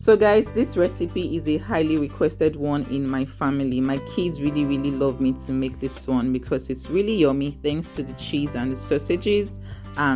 So guys, this recipe is a highly requested one in my family. My kids really love me to make this one because it's really yummy thanks to the cheese and the sausages.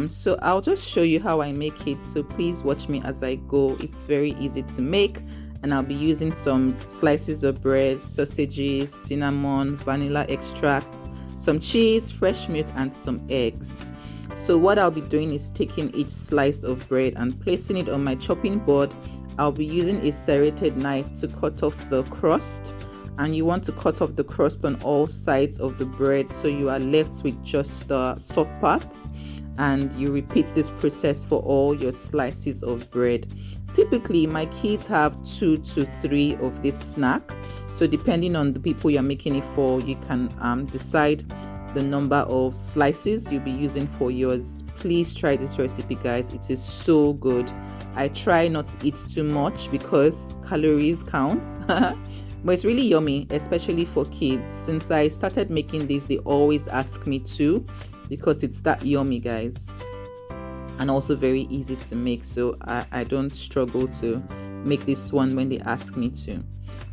So I'll just show you how I make it, so please watch me as I go. It's very easy to make, and I'll be using some slices of bread, sausages, cinnamon, vanilla extract, some cheese, fresh milk, and some eggs. So what I'll be doing is taking each slice of bread and placing it on my chopping board. I'll be using a serrated knife to cut off the crust, and you want to cut off the crust on all sides of the bread so you are left with just the soft parts, and you repeat this process for all your slices of bread. Typically my kids have 2 to 3 of this snack, so depending on the people you're making it for, you can decide the number of slices you'll be using for yours. Please try this recipe, guys. It is so good. I try not to eat too much because calories count. But it's really yummy, especially for kids. Since I started making this, they always ask me to, because it's that yummy, guys, and also very easy to make. So I don't struggle to make this one when they ask me to.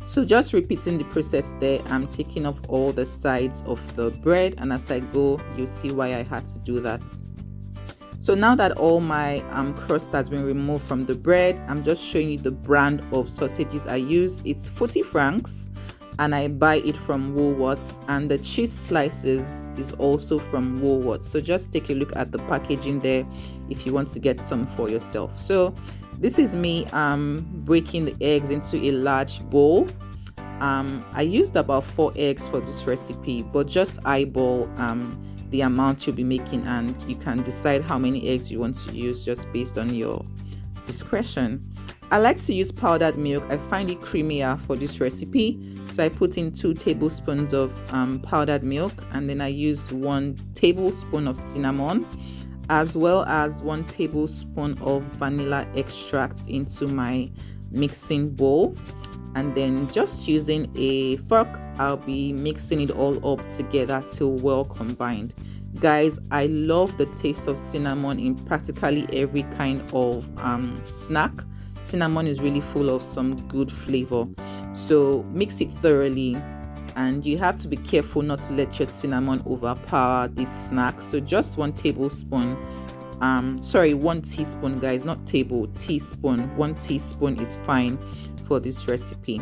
So just repeating the process there, I'm taking off all the sides of the bread, and as I go, you'll see why I had to do that. So now that all my crust has been removed from the bread, I'm just showing you the brand of sausages I use. It's 40 francs, and I buy it from Woolworths, and the cheese slices is also from Woolworths. So just take a look at the packaging there if you want to get some for yourself. So this is me breaking the eggs into a large bowl. I used about 4 eggs for this recipe, but just eyeball the amount you'll be making, and you can decide how many eggs you want to use just based on your discretion. I like to use powdered milk. I find it creamier for this recipe, so I put in 2 tablespoons of powdered milk, and then I used 1 tablespoon of cinnamon, as well as 1 tablespoon of vanilla extract into my mixing bowl. And then just using a fork, I'll be mixing it all up together till well combined. Guys, I love the taste of cinnamon in practically every kind of snack. Cinnamon is really full of some good flavor. So mix it thoroughly, and you have to be careful not to let your cinnamon overpower this snack. So just 1 tablespoon, 1 teaspoon, guys, not table, teaspoon. 1 teaspoon is fine for this recipe.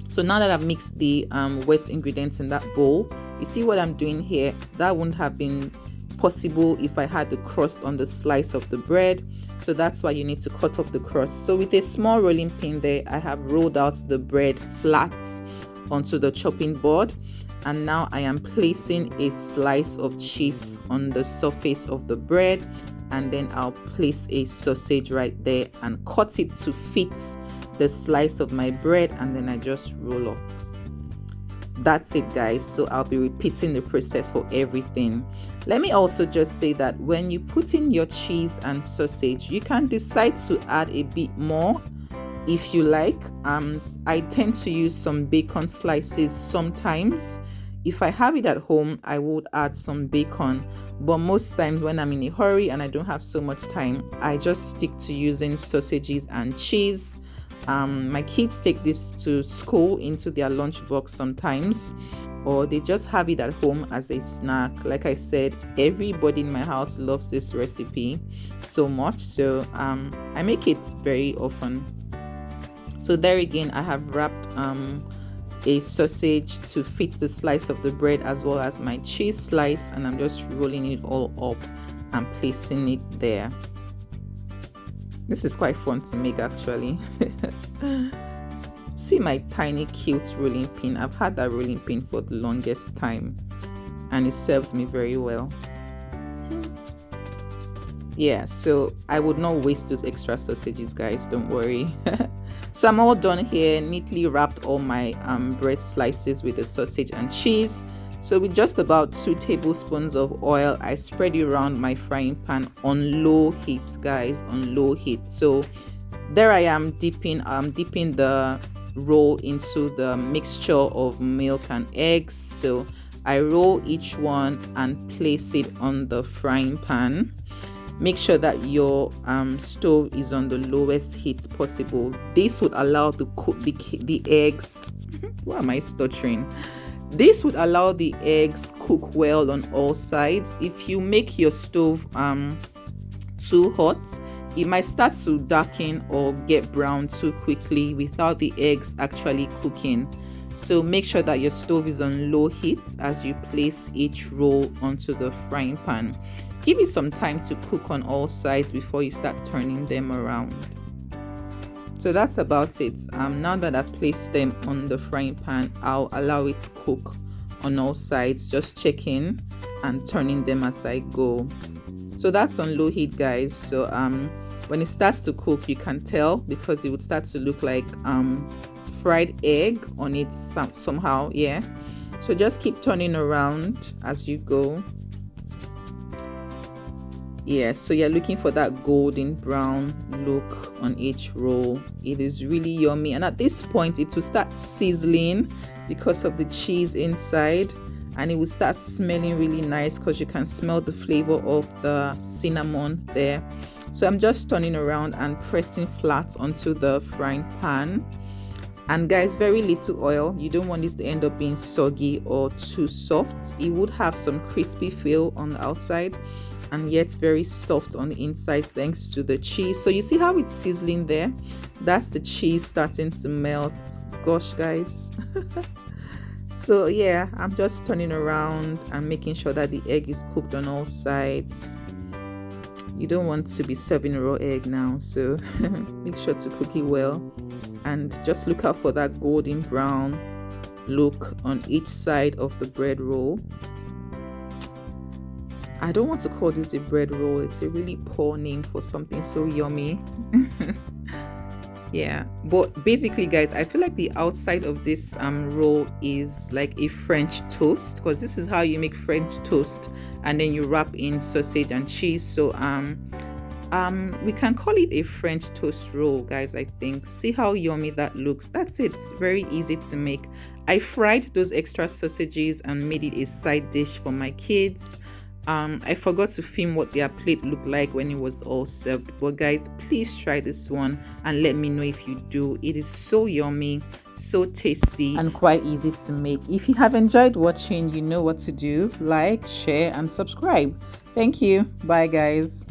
So now that I've mixed the wet ingredients in that bowl, you see what I'm doing here? That wouldn't have been possible if I had the crust on the slice of the bread. So that's why you need to cut off the crust. So with a small rolling pin there, I have rolled out the bread flat onto the chopping board, and now I am placing a slice of cheese on the surface of the bread, and then I'll place a sausage right there and cut it to fit the slice of my bread, and then I just roll up. That's it, guys. So I'll be repeating the process for everything. Let me also just say that when you put in your cheese and sausage, you can decide to add a bit more if you like. I tend to use some bacon slices sometimes. If I have it at home, I would add some bacon, but most times when I'm in a hurry and I don't have so much time, I just stick to using sausages and cheese. My kids take this to school into their lunchbox sometimes, or they just have it at home as a snack. Like I said, everybody in my house loves this recipe so much, so I make it very often. So there again, I have wrapped a sausage to fit the slice of the bread as well as my cheese slice, and I'm just rolling it all up and placing it there. This is quite fun to make, actually. See my tiny cute rolling pin. I've had that rolling pin for the longest time, and it serves me very well. Yeah, so I would not waste those extra sausages, guys, don't worry. So I'm all done here, neatly wrapped all my bread slices with the sausage and cheese. So with just about 2 tablespoons of oil, I spread it around my frying pan on low heat, guys, on low heat. So there I am dipping the roll into the mixture of milk and eggs. So I roll each one and place it on the frying pan. Make sure that your stove is on the lowest heat possible. This would allow to cook the eggs. Why am I stuttering? This would allow the eggs cook well on all sides. If you make your stove too hot, it might start to darken or get brown too quickly without the eggs actually cooking. So make sure that your stove is on low heat as you place each roll onto the frying pan. Give it some time to cook on all sides before you start turning them around. So that's about it. Now that I've placed them on the frying pan, I'll allow it to cook on all sides, just checking and turning them as I go. So that's on low heat, guys. So when it starts to cook, you can tell because it would start to look like fried egg on it somehow. Yeah, so just keep turning around as you go. Yeah, so you're looking for that golden brown look on each roll. It is really yummy, and at this point it will start sizzling because of the cheese inside, and it will start smelling really nice because you can smell the flavor of the cinnamon there. So I'm just turning around and pressing flat onto the frying pan. And guys, very little oil. You don't want this to end up being soggy or too soft. It would have some crispy feel on the outside and yet very soft on the inside thanks to the cheese. So you see how it's sizzling there? That's the cheese starting to melt. Gosh, guys. So yeah, I'm just turning around and making sure that the egg is cooked on all sides. You don't want to be serving raw egg now, so make sure to cook it well. And just look out for that golden brown look on each side of the bread roll. I don't want to call this a bread roll. It's a really poor name for something so yummy. Yeah, but basically, guys, I feel like the outside of this roll is like a French toast, because this is how you make French toast, and then you wrap in sausage and cheese. So we can call it a French toast roll, guys. I think. See how yummy that looks. That's it. It's very easy to make. I fried those extra sausages and made it a side dish for my kids. I forgot to film what their plate looked like when it was all served, but guys, please try this one and let me know if you do. It is so yummy, so tasty, and quite easy to make. If you have enjoyed watching, you know what to do. Like, share and subscribe. Thank you. Bye, guys.